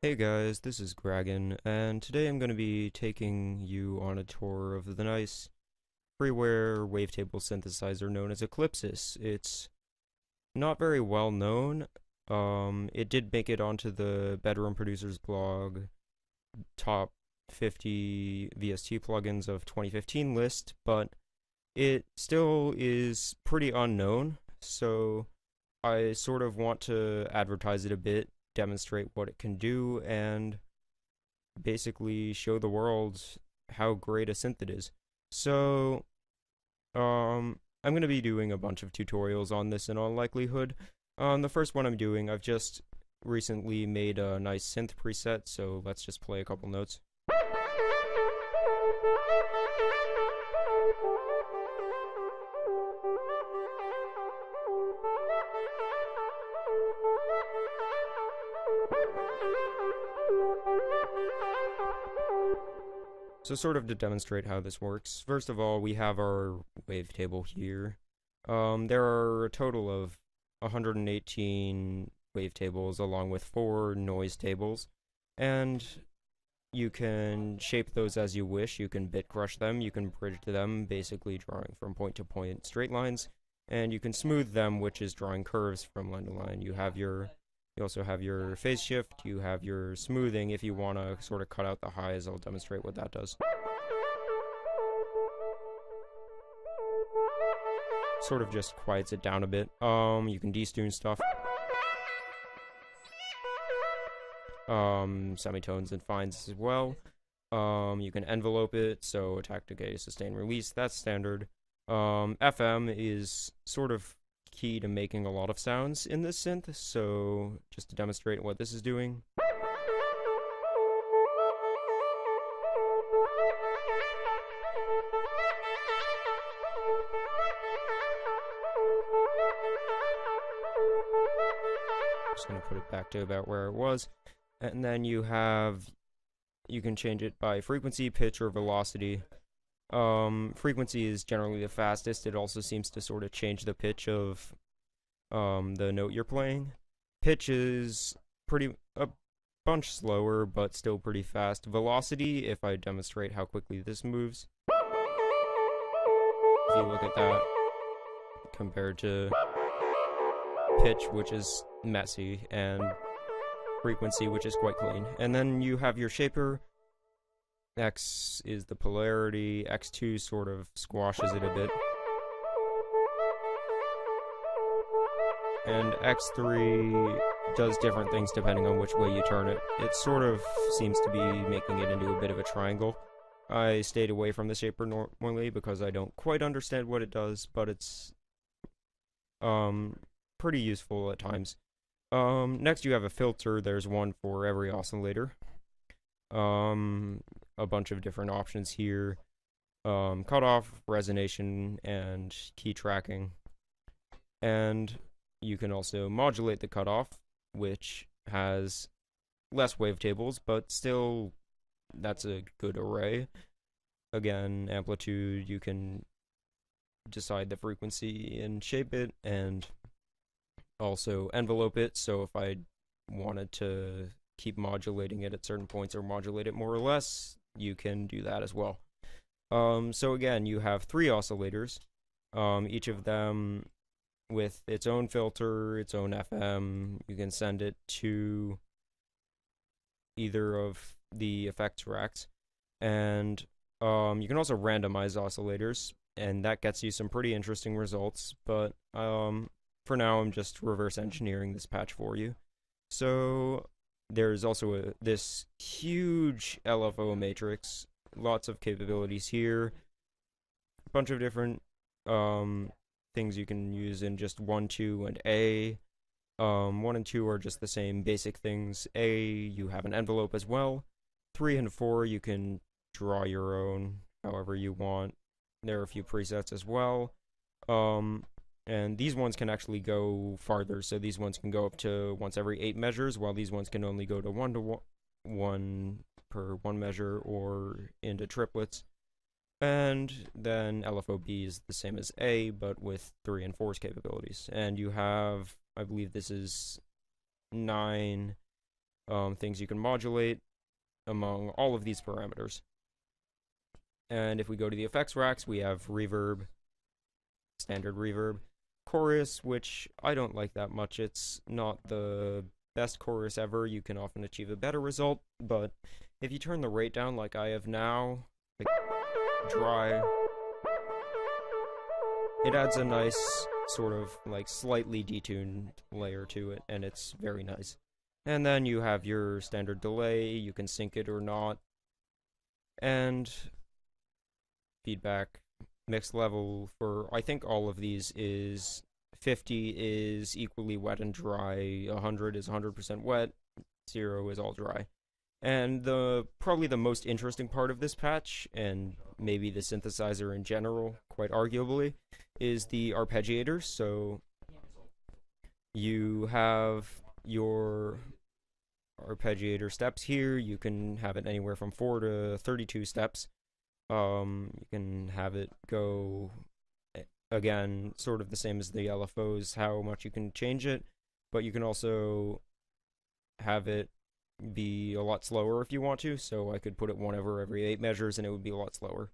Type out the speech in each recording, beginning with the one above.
Hey guys, this is Gragan, and today I'm going to be taking you on a tour of the nice freeware wavetable synthesizer known as Eclipsis. It's not very well known. It did make it onto the Bedroom Producers blog top 50 VST plugins of 2015 list, but it still is pretty unknown, so I sort of want to advertise it a bit, demonstrate what it can do, and basically show the world how great a synth it is. So, I'm going to be doing a bunch of tutorials on this in all likelihood. The first one I'm doing, I've just recently made a nice synth preset, so let's just play a couple notes. So sort of to demonstrate how this works, first of all, we have our wavetable here. There are a total of 118 wavetables along with 4 noise tables, and you can shape those as you wish. You can bit crush them, you can bridge them, basically drawing from point to point straight lines, and you can smooth them, which is drawing curves from line to line. You also have your phase shift, you have your smoothing if you want to sort of cut out the highs. I'll demonstrate what that does. Sort of just quiets it down a bit. You can destune stuff. Semitones and fines as well. You can envelope it, so attack, decay, sustain, release, that's standard. FM is sort of key to making a lot of sounds in this synth, so just to demonstrate what this is doing. Just gonna put it back to about where it was, and then you can change it by frequency, pitch, or velocity. Frequency is generally the fastest. It also seems to sort of change the pitch of the note you're playing. Pitch is a bunch slower, but still pretty fast. Velocity, if I demonstrate how quickly this moves, if you look at that compared to pitch, which is messy, and frequency, which is quite clean. And then you have your shaper. X is the polarity, X2 sort of squashes it a bit, and X3 does different things depending on which way you turn it. It sort of seems to be making it into a bit of a triangle. I stayed away from the shaper normally because I don't quite understand what it does, but it's pretty useful at times. Next you have a filter. There's one for every oscillator. A bunch of different options here. Cutoff, resonation, and key tracking. And you can also modulate the cutoff, which has less wavetables, but still that's a good array. Again, amplitude, you can decide the frequency and shape it, and also envelope it, so if I wanted to keep modulating it at certain points or modulate it more or less, you can do that as well. So again, you have 3 oscillators, each of them with its own filter, its own FM. You can send it to either of the effects racks, and you can also randomize oscillators, and that gets you some pretty interesting results, but for now I'm just reverse engineering this patch for you. So there's also this huge LFO matrix, lots of capabilities here, a bunch of different things you can use in just 1, 2, and A. 1 and 2 are just the same basic things. A, you have an envelope as well. 3 and 4, you can draw your own however you want. There are a few presets as well. And these ones can actually go farther, so these ones can go up to once every 8 measures, while these ones can only go to 1 to 1 per 1 measure or into triplets. And then LFOB is the same as A, but with 3 and 4's capabilities. And you have, I believe this is 9 things you can modulate among all of these parameters. And if we go to the effects racks, we have reverb, standard reverb, chorus, which I don't like that much. It's not the best chorus ever. You can often achieve a better result, but if you turn the rate down like I have now, like dry, it adds a nice sort of like slightly detuned layer to it, and it's very nice. And then you have your standard delay, you can sync it or not, and feedback. Mixed level for, I think, all of these is 50 is equally wet and dry, 100 is 100% wet, 0 is all dry. And probably the most interesting part of this patch, and maybe the synthesizer in general, quite arguably, is the arpeggiator. So you have your arpeggiator steps here. You can have it anywhere from 4 to 32 steps. You can have it go, again, sort of the same as the LFOs, how much you can change it, but you can also have it be a lot slower if you want to, so I could put it whenever every 8 measures and it would be a lot slower.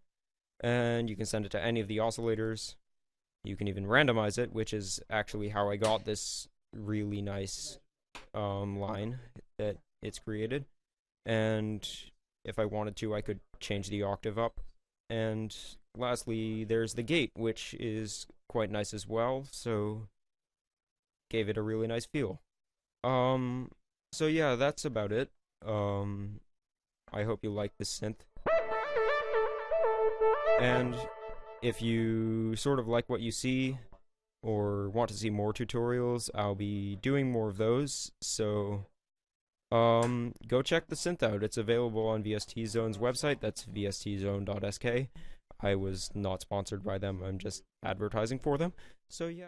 And you can send it to any of the oscillators. You can even randomize it, which is actually how I got this really nice line that it's created. And if I wanted to, I could change the octave up. And lastly, there's the gate, which is quite nice as well, so gave it a really nice feel. So yeah, that's about it. I hope you like this synth. And if you sort of like what you see, or want to see more tutorials, I'll be doing more of those, so go check the synth out. It's available on VST Zone's website. That's vstzone.sk. I was not sponsored by them. I'm just advertising for them. So yeah.